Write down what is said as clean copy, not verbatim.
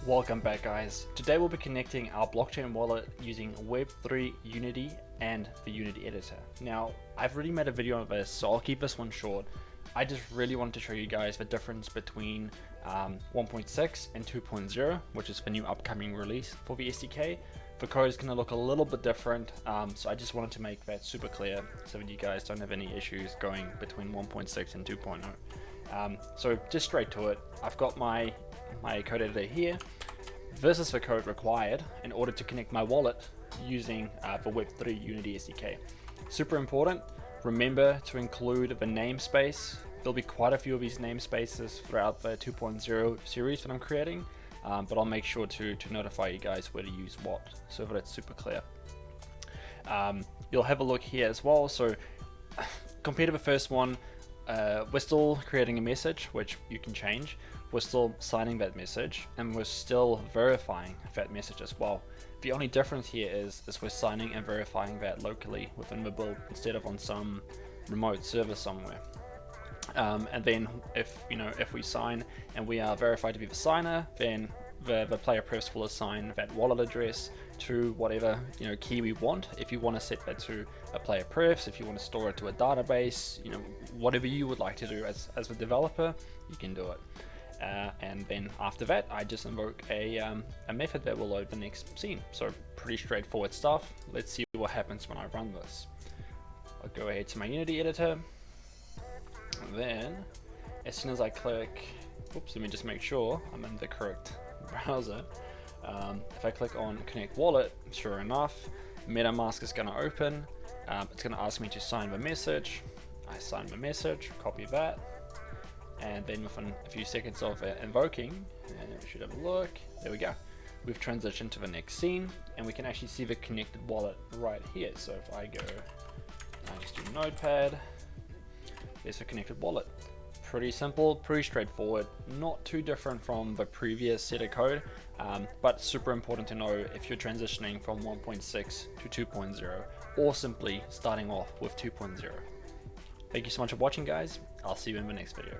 Welcome back, guys. Today we'll be connecting our blockchain wallet using Web3Unity and the Unity editor. Now, I've already made a video on this, so I'll keep this one short. I just really wanted to show you guys the difference between 1.6 and 2.0, which is the new upcoming release for the SDK. The code is going to look a little bit different, so I just wanted to make that super clear so that you guys don't have any issues going between 1.6 and 2.0. So just straight to it, I've got my code editor here. This is the code required in order to connect my wallet using the Web3Unity SDK. Super important, remember to include the namespace. There'll be quite a few of these namespaces throughout the 2.0 series that I'm creating, but I'll make sure to notify you guys where to use what, so that it's super clear. You'll have a look here as well. So compared to the first one, we're still creating a message, which you can change. We're still signing that message, and we're still verifying that message as well. The only difference here is we're signing and verifying that locally within the build instead of on some remote server somewhere. And then if we sign and we are verified to be the signer, then the player prefs will assign that wallet address to whatever key we want. If you want to set that to a player prefs, if you want to store it to a database, whatever you would like to do as the developer, you can do it. And then after that, I just invoke a method that will load the next scene. So pretty straightforward stuff. Let's see what happens when I run this. I'll go ahead to my Unity editor. And then as soon as I click, oops, let me just make sure I'm in the correct browser. If I click on connect wallet, sure enough, MetaMask is going to open. It's going to ask me to sign the message. I sign the message, copy that, and then within a few seconds of invoking, and we should have a look, there we go. We've transitioned to the next scene, and we can actually see the connected wallet right here. So if I go, I just do Notepad, there's the connected wallet. Pretty simple, pretty straightforward, not too different from the previous set of code, but super important to know if you're transitioning from 1.6 to 2.0, or simply starting off with 2.0. Thank you so much for watching, guys. I'll see you in the next video.